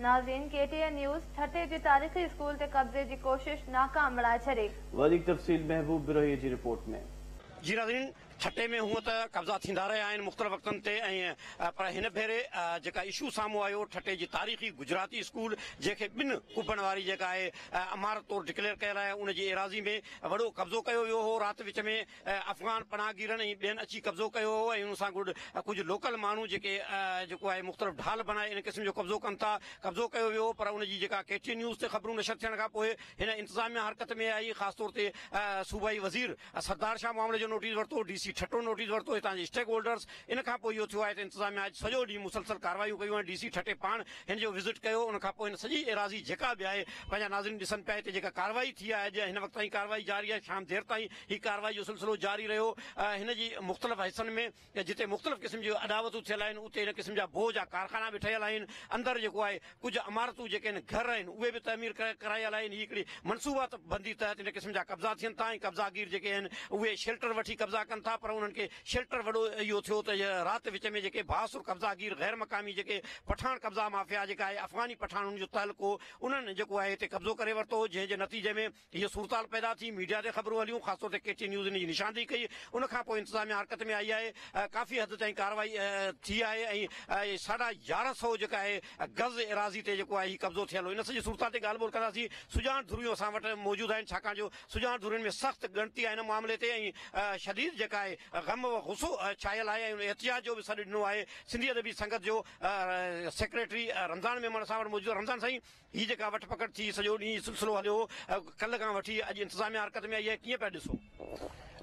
नाज़रीन, KTN news ठटे जे तारीख़ी school ते कब्ज़े जी कोशिश नाकाम बणाए छॾी। वधीक तफ़सील महबूब बिरोही जी रिपोर्ट में। जी नाज़रीन, ठटे में हूँ तो कब्ज़ा थींदा रहिया आहिनि मुख़्तलिफ़ वक़्तनि ते, पर हिन भेरे जेका इशू साम्हूं आयो ठटे जी तारीख़ी गुजराती स्कूल जंहिंखे ॿिनि कुबनि वारी जेका आहे अमारत तौरु डिक्लेयर कयल आहे, उन जी एराज़ी में वॾो कब्ज़ो कयो वियो हो। राति विच में अफ़गान पनाहगीरनि ऐं ॿियनि अची कब्ज़ो कयो हो ऐं उन सां गॾु कुझु लोकल माण्हू जेके जेको आहे मुख़्तलिफ़ ढाल बनाए इन क़िस्म जो कब्ज़ो कनि था, कब्ज़ो कयो वियो। पर उन जी जेका KTN न्यूज़ ते ख़बरूं नशर थियण खां पोइ हिन इंतिज़ामिया हरकत में आई। ख़ासि तौर ते सूबाई वज़ीर सरदार शाह मामले जो नोटिस वरितो, DC ठटो नोटिस वरितो, हितां जे स्टेक होल्डर्स। इन खां पोइ इहो थियो आहे त इंतिज़ामिया अॼु सॼो ॾींहुं मुसलसल कार्रवाइयूं कयूं आहिनि। DC ठटे पाण हिन जो विज़िट कयो। उन खां पोइ हिन सॼी एराज़ी जेका बि आहे पंहिंजा नाज़रीन ॾिसनि पिया हिते जेका कार्रवाई थी आहे अॼु हिन वक़्त ताईं कार्रवाई जारी आहे। शाम देर ताईं ही कार्रवाई जो सिलसिलो जारी रहियो। हिन जी मुख़्तलिफ़ हिसनि में जिते मुख़्तलिफ़ क़िस्म जूं अदावतूं थियल आहिनि उते हिन क़िस्म जा बोझ जा कारखाना बि ठहियल आहिनि। अंदरि जेको आहे कुझु इमारतूं जेके आहिनि घर आहिनि उहे बि तमीर करायल आहिनि। हीअ हिकिड़ी मनसूबा बंदी तहत हिन क़िस्म जा कब्ज़ा थियनि था ऐं कब्ज़ागीर जेके आहिनि उहे शेल्टर वठी कब्ज़ा कनि था। पर उन्हनि खे शेल्टर वॾो इहो थियो त राति विच में जेके बासुर कब्ज़ागीर गैर मक़ामी जेके पठान कब्ज़ा माफ़िया जेका आहे अफ़गानी पठान जो तहलको उन्हनि जेको आहे हिते कब्ज़ो करे वरितो, जंहिंजे नतीजे में हीअ सूरताल पैदा थी। मीडिया ते ख़बरूं हलियूं, ख़ासि तौर ते KTN न्यूज़ इन जी निशानदेही कई। उन खां पोइ इंतिज़ामिया हरकत में आई आहे। काफ़ी हद ताईं कार्रवाई थी आहे ऐं 1150 जेका आहे गज़ एराज़ी ते जेको आहे हीउ कब्ज़ो थियल हो। इन सॼी सूरताल ते ॻाल्हि ॿोल कंदासीं। सुजाण धुरियूं असां वटि मौजूदु आहिनि, छाकाणि जो सुजाण धुरियुनि में सख़्तु ॻणती आहे हिन मामले ते ऐं शदीद जेका आहे ग़म गुस्सो छायल आहे ऐं एहतियात जो बि सॾु ॾिनो आहे। सिंधी अदबी संगत जो सेक्रेटरी रमज़ान मेमन असां वटि मौजूदु। रमज़ान साईं, हीअ जेका वठ पकड़ थी सॼो ॾींहुं सिलसिलो हलियो कल्ह खां वठी अॼु इंतिज़ामिया हरकत में आई आहे, कीअं पिया ॾिसो?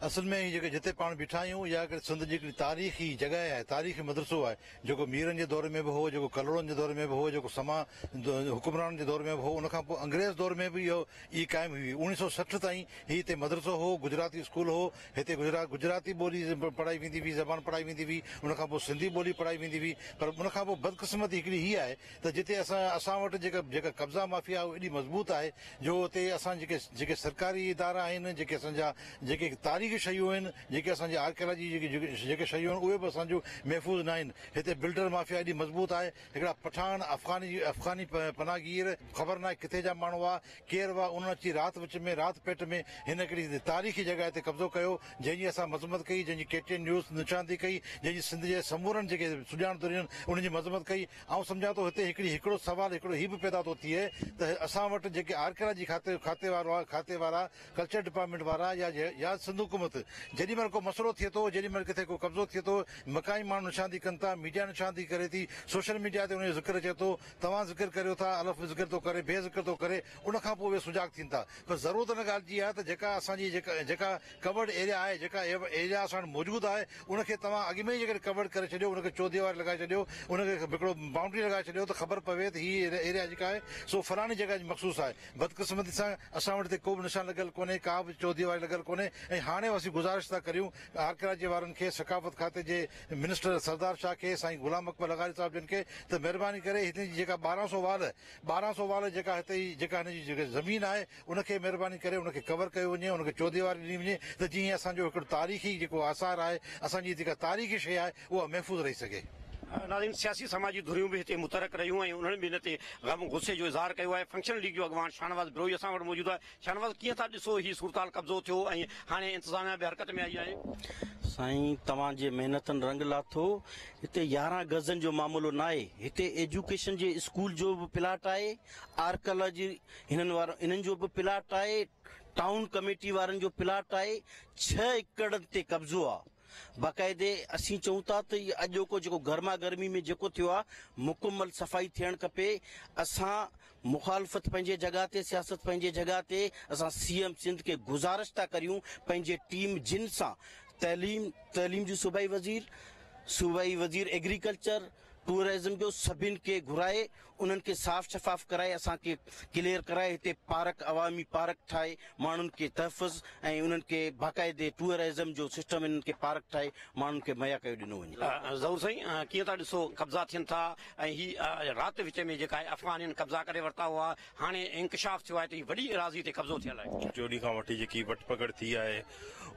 असल में ही जिते पाण बीठा आहियूं या सिंध जी हिकिड़ी तारीख़ी जॻह आहे, तारीख़ी मदरसो आहे जेको मीरनि जे दौर में बि हो, जेको कलड़नि जे दौर में बि हो, जेको समा हुकुमरान जे दौर में बि हो, उनखां पोइ अंग्रेज़ दौर में बि इहा क़ाइमु हुई। 1960 ताईं ही हिते मदरसो हो, गुजराती स्कूल हो। हिते गुजराती ॿोली पढ़ाई वेंदी हुई, ज़बान पढ़ाई वेंदी हुई। उनखां पोइ सिंधी ॿोली पढ़ाई वेंदी हुई। पर उनखां पोइ बदकिस्मती हिकिड़ी हीअ आहे त जिते असां वटि जेका कब्ज़ा माफ़िया एॾी मज़बूत आहे जो उते असां जेके सरकारी इदारा आहिनि, जेके असांजा जेके तारीख़ी शयूं आहिनि, जेके असांजी आर्कियोलॉजी जेके शयूं आहिनि उहे बि असांजो महफ़ूज़ न आहिनि। हिते बिल्डर माफ़िया एॾी मज़बूत आहे। हिकिड़ा पठान अफ़गानी पनाहगीर ख़बर न आहे किथे जा माण्हू हुआ, केरु हुआ, उन्हनि अची राति विच में राति पेट में हिन हिकिड़ी तारीख़ी जॻह ते कब्ज़ो कयो, जंहिंजी असां मज़म्मत कई, जंहिंजी KTN न्यूज़ निशानदेही कई, जंहिंजी सिंध जे समूरनि जेके सुञाण धुरियूं उन्हनि जी मज़म्मत कई। ऐं सम्झां थो हिते हिकिड़ो सवाल हिकिड़ो हीउ बि पैदा थो थिए त असां वटि जेके आर्कियोलॉजी खाते वारा कल्चर डिपार्टमेंट वारा या सिंध हुकूमत जेॾी महिल को मसइलो थिए थो, जेॾी महिल किथे को कब्ज़ो थिए थो, मकाई माण्हू निशानदी कनि था, मीडिया निशानदी करे थी, सोशल मीडिया ते उनजो ज़िक्र अचे थो, तव्हां ज़िक्र करियो था, अलफ़ ज़िक्र थो करे, बेज़िक्र थो करे, उनखां पोइ उहे सुजाग थियनि था। पर ज़रूरत हिन ॻाल्हि जी आहे त जेका असांजी जेका कवर्ड एरिया आहे, जेका एरिया असां वटि मौजूदु आहे, उनखे तव्हां अॻु में ई जेकर कवर्ड करे छॾियो, उनखे चौदीवार लॻाए छॾियो, उनखे हिकिड़ो बाउंड्री लॻाए छॾियो त ख़बर पवे त हीअ एरिया जेका आहे सो फलाणी जॻह जी मख़सूस आहे। बदकिस्मती सां असां वटि को बि निशान लॻल कोन्हे, का बि चौदीवार लॻल कोन्हे। ऐं हाणे असीं गुज़ारिश था करियूं आर्कियोलॉजी वारनि खे, सकाफ़त खाते जे मिनिस्टर सरदार शाह खे, साईं गुलाम अकबर लगारी साहिब जिन खे त महिरबानी करे हिते जी जेका 1200 वाल जेका हिते जेका हिन जी जेका ज़मीन आहे उनखे महिरबानी करे उनखे कवर कयो वञे, उनखे चौदीवार ॾिनी वञे त जीअं असांजो हिकिड़ो तारीख़ी जेको आसार आहे, असांजी जेका तारीख़ी शइ आहे उहा महफ़ूज़ रही सघे। नाज़रीन, सियासी समाजी धुरियूं बि हिते मुतरक रहियूं ऐं उन्हनि बि हिन ते ग़म गुस्से जो इज़हार कयो आहे। फंक्शनल लीग जो अॻवान शाहनवाज़ बिरोही असां वटि मौजूदु आहे। शाहनवाज़, कीअं था ॾिसो हीअ सूरताल कब्ज़ो थियो ऐं हाणे इंतिज़ामिया बि हरकत में आई आहे? साईं, तव्हांजे महिनतनि रंग लाथो। हिते 11 गज़नि जो मामलो न आहे, हिते एजुकेशन जे स्कूल जो बि प्लाट आहे, आर्कियोलॉजी हिननि जो बि प्लाट आहे, टाउन कमेटी वारनि जो प्लाट आहे, 6 एकड़नि ते कब्ज़ो आहे। बाक़ाइदे असीं चऊं था त इहो अॼोको जेको गर्मा गर्मी में जेको थियो आहे मुकमल सफ़ाई थियणु खपे। असां मुखालफ़त पंहिंजे जॻह ते, सियासत पंहिंजे जॻह ते, असां CM सिंध खे गुज़ारिश था करियूं पंहिंजे टीम जिन सां तइलीम जो सूबाई वज़ीर एग्रीकल्चर टूरिज़म जो सभिनि खे घुराए उन्हनि खे साफ़ शफ़ाफ़ कराए, असांखे क्लियर कराए, हिते पार्क अवामी पार्क ठाहे माण्हुनि खे तहफ़ुज़ ऐं उन्हनि खे बाक़ाइदे टूरिज़म जो सिस्टम इन्हनि खे पार्क ठाहे माण्हुनि खे मुहैया कयो ॾिनो वञे। ज़रूर साईं, कीअं था ॾिसो कब्ज़ा थियनि था ऐं ही राति विच में जेका आहे अफ़गानियुनि कब्ज़ा करे वरिता हुआ, हाणे इंकशाफ़ थियो आहे त ही वॾी एराज़ी ते कब्ज़ो थियल आहे। चोरी खां वठी जेकी वठ पकड़ थी आहे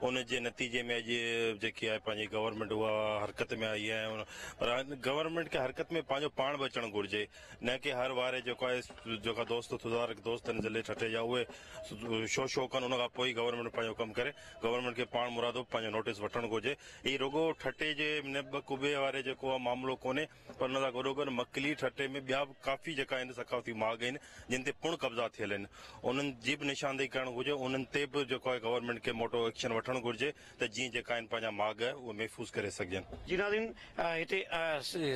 उन जे नतीजे में अॼु जेकी आहे पंहिंजी गवर्नमेंट उहा हरकत में आई आहे। पर गवर्नमेंट खे हरकत में पंहिंजो पाण बि अचणु घुरिजे, न की हर वारे जेको आहे जेका सुधारक दोस्त आहिनि ज़िले ठठे जा उहे शो कनि, उन खां पोइ ई गवर्नमेंट पंहिंजो कमु करे। गवर्नमेंट खे पाण मुरादो पंहिंजो नोटिस वठणु घुरिजे। ही रुगो ठठे जे निब कुबे वारे जेको आहे मामिलो कोन्हे, पर हुन सां गॾोगॾु मकली ठठे में ॿिया बि काफ़ी जेका आहिनि सकावती माग आहिनि जिन ते पुण कब्ज़ा थियल आहिनि, उन्हनि जी बि निशानदेही करणु घुरिजे। उन्हनि ते बि जेको आहे गवर्नमेंट खे मोटो एक्शन वठणु घुरिजे त जीअं जेका आहिनि पंहिंजा माग आहे उहे महफ़ूज़ करे सघजनि। जी नाज़रीन, हिते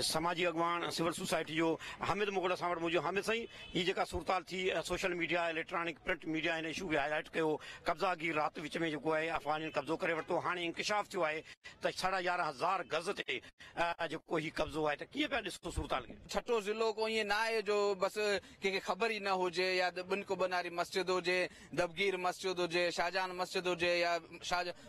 समाजी अॻवान सिविल सोसाइटी जो हामिद मुगल असां वटि मौजूदु। हामिद साईं, हीअ जेका सूरताल थी social media electronic print media हिन इशू खे हाईलाइट कयो, कब्ज़ागीर राति विच में जेको आहे अफ़गानियुनि कब्ज़ो करे वरितो, हाणे इंकिशाफ थियो आहे त 11,500 गज़ ते जेको हीउ कब्ज़ो आहे, त कीअं पिया ॾिसो सूरताल खे? छठो ज़िलो को ईअं न आहे जो बसि कंहिंखे ख़बर ई न हुजे, या ॿिन को बनारी मस्जिद हुजे, दबगीर मस्जिद हुजे, शाहजहान मस्जिद हुजे, या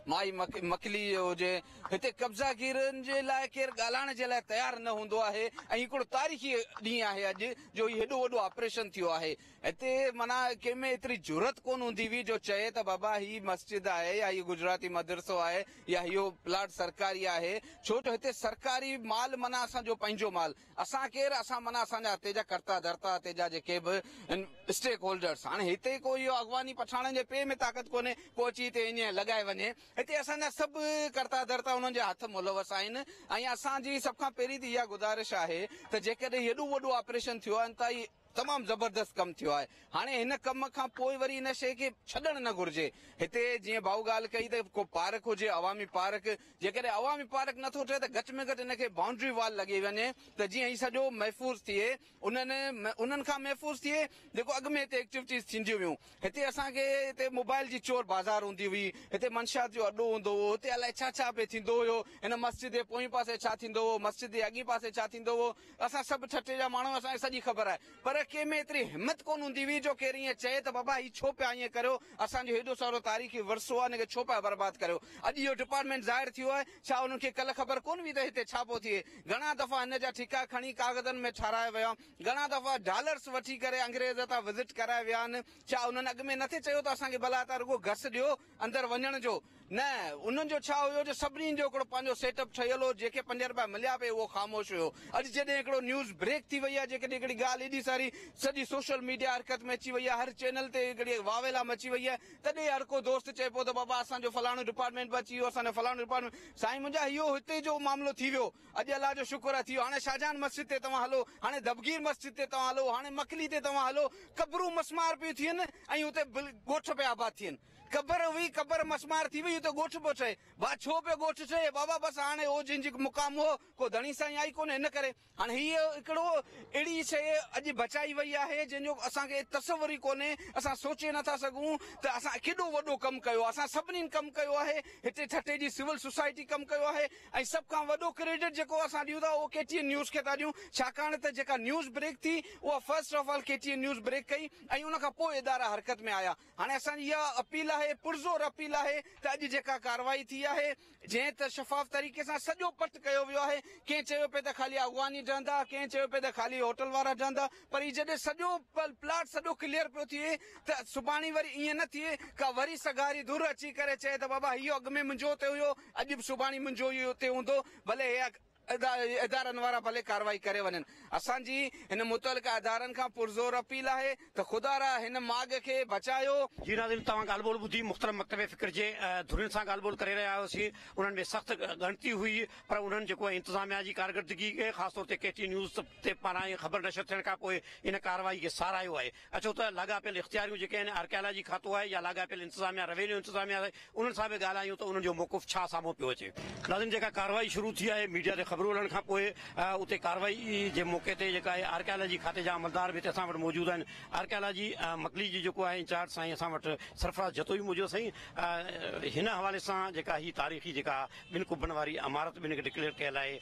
माई मकली हुजे, हिते कब्ज़ागीरनि जे लाइ केरु ॻाल्हाइण जे लाइ तयारु न हूंदो आहे। ऐं हिकिड़ो तारीख़ी ॾींहुं आहे अॼु जो हेॾो वॾो ऑपरेशन थियो आहे। हिते माना कंहिंमें एतिरी ज़रूरत कोन हूंदी हुई जो चए त बाबा हीअ मस्जिद आहे या हीअ गुजराती मदरसो आहे या इहो प्लाट सरकारी आहे, छो जो हिते सरकारी माल माना असांजो पंहिंजो माल, असां केरु, असां माना असांजा हिते जा कर्ता धर्ता, हिते जा जेके बि स्टेक होल्डर्स। हाणे हिते कोई इहो अॻवानी पछाणनि जे पे में ताक़त कोन्हे को अची हिते ईअं लॻाए वञे। हिते असांजा सभु कर्ता धर्ता उन्हनि जे हथ मुलवस आहिनि। ऐं असांजी सभ खां पहिरीं त इहा गुज़ारिश आहे त जेकॾहिं हेॾो वॾो ऑपरेशन थियो आहे त तमामु ज़बरदस्त कमु थियो आहे। हाणे हिन कम खां पोइ वरी हिन शइ खे छॾणु न घुरिजे। हिते जीअं भाऊ ॻाल्हि कई त को पार्क हुजे, अवामी पार्क, जेकॾहिं अवामी पार्क नथो थिए त घटि में घटि हिनखे बाउंड्री वॉल लॻी वञे त जीअं हीउ सॼो महफ़ूज़ थिए, उन्हनि खां महफ़ूज़ थिए जेको अॻु में हिते एक्टिविटीज़ थींदियूं हुयूं। हिते असांखे हिते मोबाइल जी चोर बाज़ार हूंदी हुई, हिते मंशात जो अॾो हूंदो हुओ, हिते अलाए छा छा पिए थींदो हुयो, हिन मस्जिद जे पोएं पासे छा थींदो हुओ, मस्जिद जे अॻे पासे छा थींदो हुओ, असां सभु ठठे जा माण्हू, असांखे सॼी ख़बर आहे। पर कंहिंमें एतिरी हिमत कोन हूंदी हुई जो केरु ईअं चए त बाबा हीउ छो पिया ईअं करियो, असांजो हेॾो सारो तारीख़ी वरसो आहे, हिनखे छो पिया बर्बाद करियो। अॼु इहो डिपार्टमेंट ज़ाहिर थियो आहे, छा उन्हनि खे कल्ह ख़बर कोन हुई त हिते छा पियो थिए? घणा दफ़ा हिन जा ठिका खणी कागज़नि में ठाराए विया, घणा दफ़ा डॉलर्स वठी करे अंग्रेज़ तां विज़िट कराए विया आहिनि। छा उन्हनि अॻु में नथे चयो त असांखे भला त रुगो घस ॾियो अंदरि वञण जो? न, उन्हनि जो छा हुयो जो सभिनीनि जो हिकिड़ो पंहिंजो सेटअप ठहियल हो, जेके 5 रुपया मिलिया पिए उहो ख़ामोश हुयो। अॼु जॾहिं हिकिड़ो न्यूज़ ब्रेक थी वई आहे, जेकॾहिं हिकिड़ी ॻाल्हि एॾी सारी सॼी सोशल मीडिया हरकत में अची वई आहे, हर चैनल ते हिकिड़ी वावेला मची वई आहे, तॾहिं हर को दोस्त चए पियो त बाबा असांजो फलाणो डिपार्टमेंट बि अची वियो, असांजो फलाणो डिपार्टमेंट। साईं मुंहिंजा इहो हिते जो मामिलो थी वियो, अॼु अलाह जो शुक्र आहे थी वियो। हाणे शाहजहान मस्जिद ते तव्हां हलो, हाणे दबगीर मस्जिद ते तव्हां हलो, हाणे मकली ते तव्हां हलो, क़बरूं मसमार पियूं थियनि ऐं हुते ॻोठ पिया आबाद थियनि। क़बर हुई, क़बर मसमार थी वई, हुते ॻोठ पियो ठहे। बा छो पियो ॻोठ ठहे? बाबा बसि हाणे हो जंहिंजी मुक़ाम हो को धणी साईं आई कोन्हे, हिन करे हाणे हीअ हिकिड़ो अहिड़ी शइ अॼु बचाई वई आहे जंहिंजो असांखे तसवुर ई कोन्हे, असां सोचे नथा सघूं त असां केॾो वॾो कमु कयो। असां सभिनीनि कमु कयो आहे, हिते ठठे जी सिविल सोसाइटी कमु कयो आहे, ऐं सभ खां वॾो क्रेडिट जेको असां ॾियूं था उहो KTN न्यूज़ खे था ॾियूं, छाकाणि त जेका न्यूज़ ब्रेक थी उहा first of all KTN news break कई ऐं उन खां पोइ इदारा हरकत में आया। हाणे असांजी इहा अपील आहे, पुरज़ोर अपील आहे त अॼु जेका कार्रवाई थी आहे, जंहिं त शफ़ाफ़ तरीक़े सां सॼो पट कयो वियो आहे। कंहिं चयो पिए त ख़ाली अॻवानी रहंदा, कंहिं चयो पिए त ख़ाली होटल वारा रहंदा, पर हीउ जॾहिं सॼो प्लाट सॼो क्लियर पियो थिए त सुभाणे वरी ईअं न थिए का वरी सगारी धुर अची करे चए त बाबा इहो अॻु में मुंहिंजो हुते हुयो, अॼु बि सुभाणे मुंहिंजो इहो हुते हूंदो, भले हे इदारनि वारा भले कार्रवाई करे वञनि। असांजी हिन मुतलका इदारनि खां पुरज़ोर अपील आहे त ख़ुदा रा हिन माग खे बचायो। जी नाज़रीन, तव्हां ॻाल्हि ॿोल ॿुधी, मुख़्तलिफ़ मकतब फ़िक्र जे धुरियुनि सां ॻाल्हि ॿोल करे रहिया हुआसीं। उन्हनि में सख़्तु ॻणती हुई, पर उन्हनि जेको आहे इंतिज़ामिया जी कारकर्दगी खे ख़ासि तौर ते KTN न्यूज़ ते पारां ख़बर नशर थियण खां पोइ इन कार्रवाई खे साराहियो आहे। अचो त लाॻापियल इख़्तियारियूं जेके आहिनि आर्कियालॉजी खातो आहे या लाॻापियल इंतिज़ामिया रेवेन्यू इंतिज़ामिया आहे, उन्हनि सां बि ॻाल्हायूं त उन्हनि जो मौक़ुफ़ छा साम्हूं पियो अचे। नाज़रीन, जेका कार्रवाई शुरू थी आहे मीडिया ते ख़बरूं हलण खां पोइ उते कार्रवाई जे मौक़े ते जेका आहे आर्कियालॉजी खाते जा अमलदार बि हिते असां वटि मौजूदु आहिनि। आर्कियालॉजी मकली जी जेको आहे इंचार्ज साईं असां वटि सरफराज़ जतोई मौजूदु साईं, हिन हवाले सां जेका हीअ तारीख़ी जेका 2 कुबनि वारी इमारत बि हिनखे डिक्लेयर कयल आहे,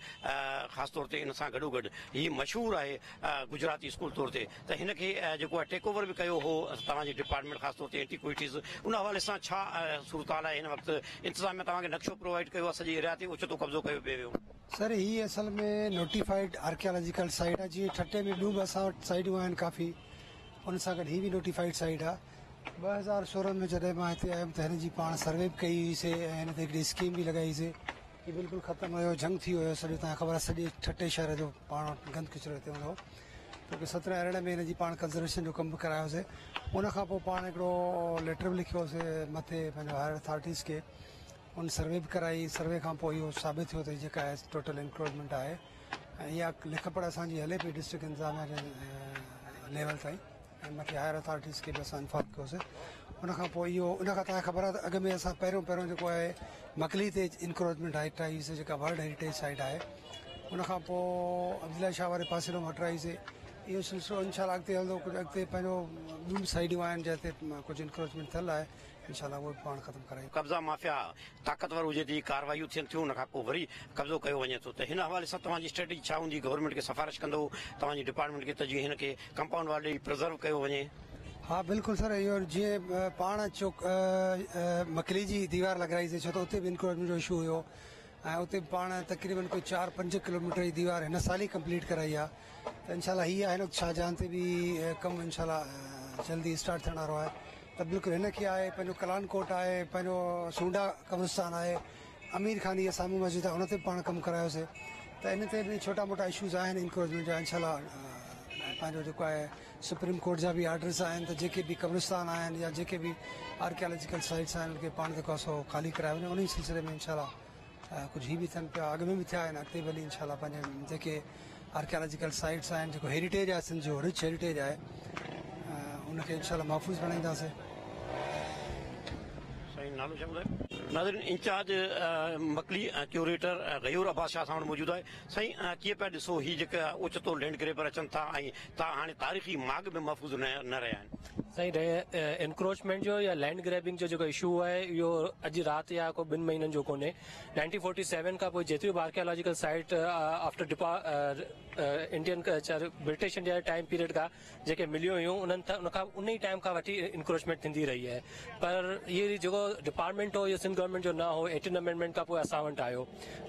ख़ासि तौर ते इन सां गॾोगॾु हीअ मशहूरु आहे गुजराती स्कूल तौर ते, त हिनखे जेको आहे टेक ओवर बि कयो हो तव्हांजे डिपार्टमेंट ख़ासि तौर ते एंटीक्विटीज़, उन हवाले सां छा सूरत हाल आहे? हिन वक़्तु इंतिज़ामिया तव्हांखे नक्शो प्रोवाइड कयो आहे, सॼे एरिया ते ओचितो कब्ज़ो कयो पियो वियो? सर ही असल में नोटिफाइड आर्कियोलॉजिकल साइट है। जी ठट्टे में ॿियूं बि असां वटि साइडूं आहिनि काफ़ी, उन सां गॾु ही बि नोटिफाइड साइट आहे। 2016 में जॾहिं मां हिते आयुमि त हिन जी पाण सर्वे बि कई हुईसीं ऐं हिन ते हिकिड़ी स्कीम बि लॻाईसीं कि बिल्कुलु ख़तमु हुयो, जंग थी वियो सॼो, तव्हांखे ख़बर आहे सॼे ठटे शहर जो पाण गंद किचिरो हिते हूंदो हो। छोकी 17 अरिड़हं में हिन जी पाण कंज़र्वेशन जो कमु बि करायोसीं। उनखां पोइ पाण हिकिड़ो लेटर बि लिखियोसीं मथे पंहिंजो हायर अथॉरिटीज़ खे, उन सर्वे बि कराई। सर्वे खां पोइ इहो साबित थियो त जेका आहे टोटल इंक्रोचमेंट आहे ऐं इहा लिख पढ़ असांजी हले पई डिस्ट्रिक्ट इंतज़ामिया जे लेवल ताईं, ऐं मथे हायर अथॉरिटीज़ खे बि असां इन्फॉर्म कयोसीं। उनखां पोइ इहो उनखां तव्हांखे ख़बर आहे त अॻ में असां पहिरियों जेको आहे मकली ते इंक्रोचमेंट हाइट ठाहीसीं जेका वर्ल्ड हेरिटेज साइट आहे। उनखां पोइ अब्दुल्ला शाह वारे पासे में हटाईसीं। इहो सिलसिलो इंशाल्लाह अॻिते हलंदो। कुझु अॻिते पंहिंजो ॿियूं साइडियूं आहिनि जिते कुझु इंक्रोचमेंट थियल आहे, इंशाल्लाह उहो पाण ख़तमु करायूं। कब्ज़ा माफ़िया ताक़तवर हुजे थी, कार्रवाइयूं थियनि थियूं, उनखां पोइ वरी कब्ज़ो कयो वञे थो, त हिन हवाले सां तव्हांजी स्ट्रेटेजी छा हूंदी? गवर्नमेंट खे सिफारिश कंदो तव्हांजी डिपार्टमेंट खे त जीअं हिन खे कंपाउंड वाल ॾेई प्रिज़र्व कयो वञे? हाँ बिल्कुलु सर, इहो जीअं पाण चौक मकली जी दीवार लॻाईसीं, छो त उते बि इंक्रोचमेंट जो इशू हुयो ऐं उते पाण तक़रीबन कोई 4-5 किलोमीटर जी दीवार हिन साल ई कंप्लीट कराई आहे। त इंशाल्लाह हीअ आहे न शाहजहां ते बि कमु इंशाल्लाह जल्दी स्टार्ट थियण वारो आहे। त बिल्कुलु हिनखे आहे, पंहिंजो कलान कोट आहे, पंहिंजो सूंडा कब्रिस्तान आहे, अमीर खान इहा साम्हूं मस्जिद आहे, उन ते बि पाण कमु करायोसीं। त इन ते बि छोटा मोटा इशूज़ आहिनि इंक्रोचमेंट जा। इंशाल्लाह पंहिंजो जेको आहे सुप्रीम कोर्ट जा बि आर्डर्स आहिनि त जेके बि कब्रिस्तान आहिनि या जेके बि आर्कियोलॉजिकल साइट्स आहिनि उनखे पाण जेको आहे सो ख़ाली कराए वञे। उन सिलसिले में इंशाल्लाह कुझु ही बि थियनि पिया, अॻ में बि थिया आहिनि, अॻिते भली इंशाल्लाह पंहिंजे जेके आर्कियोलॉजिकल साइट्स आहिनि, जेको हेरिटेज आहे सिंध जो रिच हेरिटेज आहे, उनखे इंशाल्लाह महफ़ूज़ बणाईंदासीं। नालो छा ॿुधायो? नाज़रीन, इंचार्ज मकली क्यूरेटर गयूर अब्बास शाह सां मौजूदु आहे। साईं, कीअं पिया ॾिसो ही जेका ओचितो लैंड ग्रेबर अचनि था ऐं तव्हां हाणे तारीख़ी माॻ में महफ़ूज़ न रहिया आहिनि? साईं, एनक्रोचमेंट जो या लैंड ग्रैबिंग जो जेको इशू आहे इहो अॼु राति या को 2 महीननि जो कोन्हे। 1947 खां पोइ जेतिरियूं बि archaeological site after Indian British India time period खां जेके मिलियूं हुयूं उनखां उन ई टाइम खां वठी इंक्रोचमेंट थींदी रही आहे। पर इहे जेको डिपार्टमेंट हो इहो सिंध गवर्नमेंट जो न हो, 18 अमेंडमेंट खां पोइ असां वटि आयो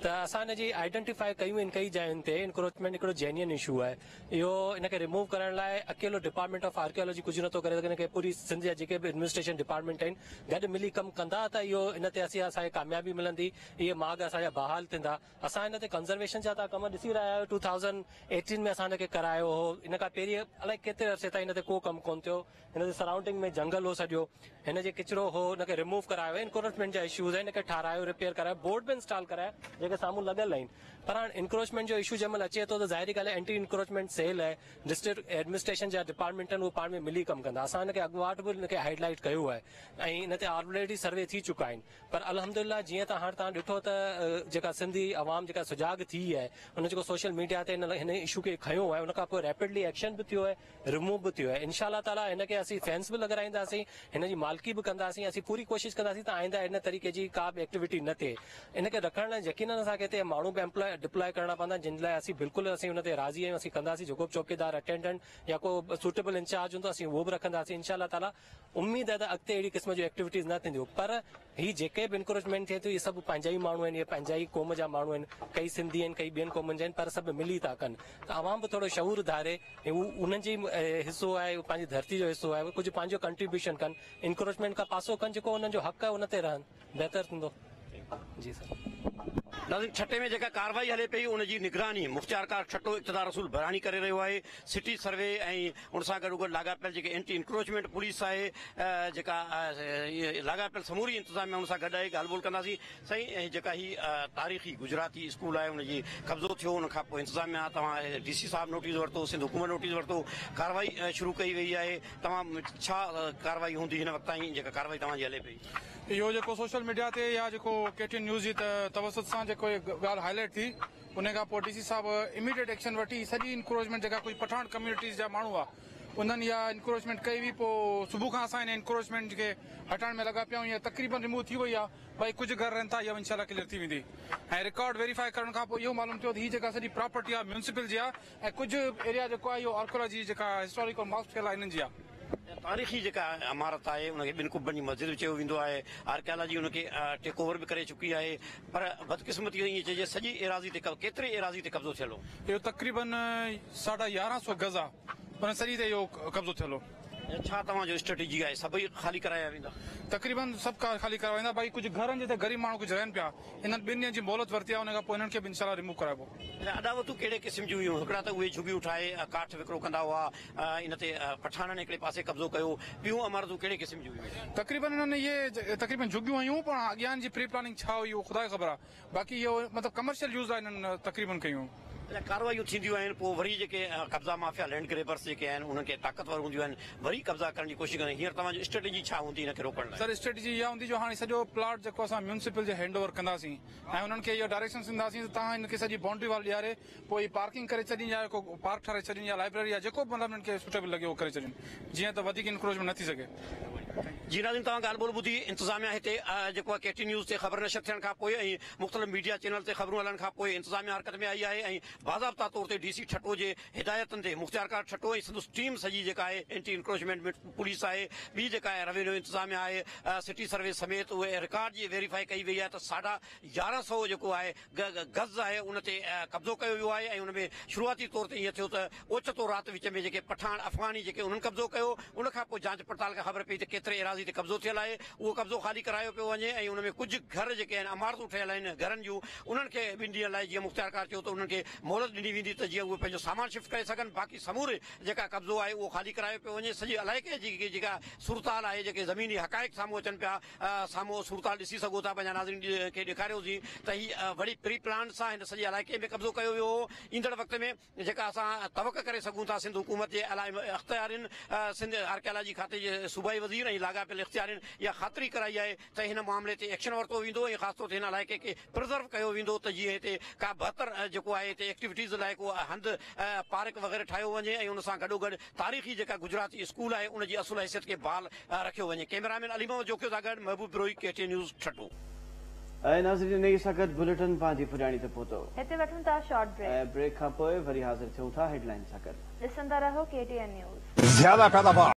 त असां हिनजी आइडेंटिफाई कयूं आहिनि कई जायुनि ते इंक्रोचमेंट हिकिड़ो जेन्युइन इशू आहे। इहो इनखे रिमूव करण लाइ अकेलो डिपार्टमेंट ऑफ आर्कियोलॉजी कुझु नथो करे सघे। पूरी सिंध जा जेके बि एडमिनिस्ट्रेशन डिपार्टमेंट आहिनि गॾु मिली कमु कंदा त इहो इन ते असांखे कामयाबी मिलंदी, इहे माॻ असांजा बहाल थींदा। असां हिन ते कंज़र्वेशन जा तव्हां कम ॾिसी रहिया आहियो। 2018 में असां हिनखे करायो हो। इन खां पहिरीं अलाए केतिरे अरसे ताईं हिन ते को कमु कोन थियो। हिन जे सराउंडिंग में जंगल हो सॼो, हिन जे किचिरो हो, हिनखे रिमूव करायो, इंक्रोचमेंट जा इशूज़ आहिनि, हिनखे ठारायो, रिपेयर करायो, बोर्ड बि इंस्टॉल कराया जेके साम्हूं लॻल आहिनि। पर हाणे इंक्रोचमेंट जो इशू जंहिं महिल अचे थो त ज़ाहिरी ॻाल्हि आहे एंटी इंक्रोचमेंट सेल आहे, डिस्ट्रिक्ट एडमिनिस्ट्रेशन जा डिपार्टमेंट आहिनि, उहे पाण में मिली कमु कंदा। असां हिनखे अॻुवाट बि हिनखे हाईलाइट कयो आहे ऐं हिन ते ऑलरेडी सर्वे थी चुका आहिनि। पर अल्हम्दुलिल्लाह जीअं त हाणे तव्हां ॾिठो त जेका सिंधी अवाम जेका सुजाग थी आहे, उन जेको सोशल मीडिया ते हिन इशू खे खयो आहे, उनखां पोइ रैपिडली एक्शन बि थियो आहे, रिमूव बि थियो आहे। इंशाल्लाह ताला हिनखे असीं फेंस बि लॻाराईंदासीं, हिन जी मालिकी बि कंदासीं। असीं पूरी कोशिशि कंदासीं त आईंदा इन तरीक़े जी का बि एक्टिविटी न थिए। इनखे रखण लाइ यकीनन असांखे हिते माण्हू बि डिप्लॉय करणा पवंदा, जिन लाइ असीं बिल्कुलु असीं हुन ते राज़ी आहियूं। असीं कंदासीं, जेको बि चौकीदार अटेंडेंट या को सूटेबल इंचार्ज हूंदो असीं उहो बि रखंदासीं। इंशाल्लाह ताला उम्मीद आहे त अॻिते अहिड़ी क़िस्म जूं एक्टिविटीज़ न थींदियूं। पर ही जेके बि इंक्रोचमेंट थिए थियूं इहे सभु पंहिंजा ई माण्हू आहिनि, इहे पंहिंजा ई क़ौम जा माण्हू आहिनि, कई सिंधी आहिनि, कई ॿियनि क़ौमनि जा आहिनि, पर सभु मिली था कनि। त अवाम बि थोरो शऊर धारे, उन्हनि जी हिसो आहे, पंहिंजी धरती जो हिसो आहे, कुझु पंहिंजो कंट्रीब्यूशन कनि, इंक्रोचमेंट खां पासो कनि, जेको उन्हनि जो हक़ आहे उन ते रहनि, बहितर थींदो। जी सर। नाज़रीन, छठे में जेका कार्रवाई हले पई उनजी निगरानी मुख़्तियारकार छठो इक़्तिदार रसूल बरानी करे रहियो आहे। सिटी सर्वे ऐं उन सां गॾोगॾु लाॻापियल जेके एंटी इंक्रोचमेंट पुलिस आहे, जेका लाॻापियल समूरी इंतिज़ामिया उन सां गॾु आहे, ॻाल्हि ॿोल कंदासीं। साईं, जेका ही तारीख़ी गुजराती स्कूल आहे उनजी कब्ज़ो थियो, उन खां पोइ इंतिज़ामिया तव्हां DC साहिब नोटिस वरितो, सिंध हुकूमत नोटिस वरितो, कार्रवाई शुरू कई वई आहे। तमामु छा कार्रवाई हूंदी हिन वक़्त ताईं जेका कार्रवाई तव्हांजी हले पई? इहो जेको सोशल मीडिया ते या जेको KTN न्यूज़ जी तवसत सां जेको ॻाल्हि हाईलाइट थी, उन खां पोइ DC साहिब इमीडिएट एक्शन वठी सॼी इंक्रोचमेंट जेका कोई पठान कम्यूनिटीज़ जा माण्हू आहे उन्हनि इहा इंक्रोचमेंट कई हुई। पोइ सुबुह खां असां हिन इंक्रोचमेंट खे हटाइण में लॻा पिया आहियूं। ईअं तक़रीबन रिमूव थी वई आहे। भई कुझु घर रहनि था, इहा इंशाल्लाह क्लियर थी वेंदी। ऐं रिकॉर्ड वेरीफाई करण खां पोइ इहो मालूम थियो त हीअ जेका सॼी प्रॉपर्टी आहे म्यूनिसिपल जी आहे ऐं कुझु एरिया जेको आहे इहो आर्कियोलॉजी जेका हिस्टोरिकल मार्क्स थियल आहे हिननि जी आहे। तारीख़ी जेका इमारत आहे उनखे 2 कुबनि जी मस्जिद चयो वेंदो आहे। आर्कियोलॉजी उनखे टेक ओवर बि करे चुकी आहे। पर बदकिस्मती ईअं चइजे सॼी एराज़ी ते केतिरे एराज़ी ते कब्ज़ो थियल हो? इहो तक़रीबन 1150 गज़ आहे, पर सॼी ते इहो कब्ज़ो थियल हो। छा तव्हांजो स्ट्रेटेजी आहे सभई ख़ाली कराया वेंदा तक़रीबन सभु ख़ाली करवाईंदा भाई कुछ घरनि जिते ग़रीब माण्हू कुछ रहनि पिया इन्हनि 2 ॾींहंनि जी मोहलत वरिती आहे उन खां पोइ इन्हनि खे बि इंशाल्लाह रिमूव कराइबो अदावतूं कहिड़े क़िस्म जूं हुयूं हिकिड़ा त उहे झुगियूं ठाहे काठ विकिरो कंदा हुआ इन ते पठाणनि हिकिड़े पासे कब्ज़ो कयो ॿियूं अमारतूं कहिड़े क़िस्म जूं हुयूं तक़रीबन इन्हनि इहे तक़रीबन झुगियूं हुयूं पर अॻियां जी प्री प्लानिंग छा हुई उहो ख़ुदा खे ख़बर आहे बाक़ी इहो मतिलबु कमर्शियल यूज़ आहे इन्हनि तक़रीबन कयूं कार्रवाइयूं थींदियूं आहिनि पोइ वरी जेके कब्ज़ा माफ़िया लैंड ग्रेबर्स जेके आहिनि उन्हनि खे ताक़तवर हूंदियूं आहिनि वरी कब्ज़ा करण जी कोशिशि कंदा हींअर तव्हांजी स्ट्रेटेजी छा हूंदी हिनखे रोकण लाइ सर स्ट्रेटेजी इहा हूंदी जो हाणे सॼो प्लॉट जेको असां म्यूनिसिपल जे हैंड ओवर कंदासीं ऐं उन्हनि खे इहो डायरेक्शन ॾींदासीं त तव्हां हिनखे सॼी बाउंड्री वाल ॾियारे पोइ पार्किंग करे छॾी या को पार्क ठाहे छॾी या लाइब्रेरी या जेको मतिलबु हिननि खे सुटेबल लॻे उहो करे छॾनि जीअं त वधीक इंक्रोचमेंट न थी सघे जी नाज़रीन तव्हां ॻाल्हि ॿोल ॿुधी इंतिज़ामिया हिते जेको आहे केटी न्यूज़ ते ख़बर नशर थियण खां पोइ ऐं मुख़्तलिफ़ मीडिया चैनल ते ख़बरूं हलण खां पोइ इंतिज़ामिया हरकत में आई आहे ऐं बाज़ाब्ता तौर ते डीसी ठटो जे हिदायतनि ते मुख़्तियारकार ठटो ऐं संदसि टीम सॼी जेका आहे एंटी इंक्रोचमेंट पुलिस आहे ॿी जेका आहे रेवेन्यू इंतिज़ामिया आहे सिटी सर्वे समेत उहे रिकॉर्ड जी वेरीफाई कई वई आहे त 1150 जेको आहे गज़ आहे उन ते कब्ज़ो कयो वियो आहे ऐं उन में शुरूआती तौर ते ईअं थियो त ओचितो राति विच में जेके पठान अफ़गानी जेके उन्हनि कब्ज़ो कयो उन खां पोइ जांच पड़ताल खां ख़बर पई त केतिरे एराज़ी ते कब्ज़ो थियल आहे उहो कब्ज़ो ख़ाली करायो पियो वञे ऐं उन में कुझु घर जेके आहिनि अमारतूं ठहियल आहिनि घरनि जूं उन्हनि खे 2 ॾींहंनि लाइ जीअं मुख़्तियारकार चयो त उन्हनि खे मोहलत ॾिनी वेंदी त जीअं उहे पंहिंजो सामान शिफ्ट करे सघनि बाक़ी समूरे जेका कब्ज़ो आहे उहो ख़ाली करायो पियो वञे सॼी इलाइक़े जी जेका सूरताल आहे जेके ज़मीनी हक़ाइक़ साम्हूं अचनि पिया साम्हूं सूरताल ॾिसी सघो था पंहिंजा नाज़रीन खे ॾेखारियोसीं त हीअ वरी प्री प्लान सां हिन सॼे इलाइक़े में कब्ज़ो कयो वियो हो ईंदड़ वक़्त में जेका असां तवक़ करे सघूं था सिंध हुकूमत जे अख़्तियारिन सिंध आर्कियालॉजी खाते जे सूबाई वज़ीर ऐं लाॻापियल इख़्तियारिन इहा ख़ातिरी कराई आहे त हिन मामले ते एक्शन वरितो वेंदो ऐं ख़ासि तौर ते हिन इलाइक़े खे प्रिज़र्व कयो वेंदो त जीअं हिते का बहितर जेको आहे हिते एक्टिविटीज़ लाइ को हंधि पार्क वग़ैरह ठाहियो वञे ऐं उन सां गॾोगॾु तारीख़ी जेका गुजराती स्कूल आहे उन जी असुल हैसियत खे बहाल रखियो वञे कैमरामैन अली मोहम्मद जोखियो सां गॾु महबूब बिरोही KTN न्यूज़ ठटो ऐं नाज़रीन इन सां गॾु बुलेटिन पंहिंजी पुॼाणी ते पहुतो हिते वठूं था शॉर्ट ब्रेक ऐं ब्रेक खां पोइ वरी हाज़िर थियूं था हेडलाइन सां गॾु ॾिसंदा रहो KTN न्यूज़ ज्यादा पैदावार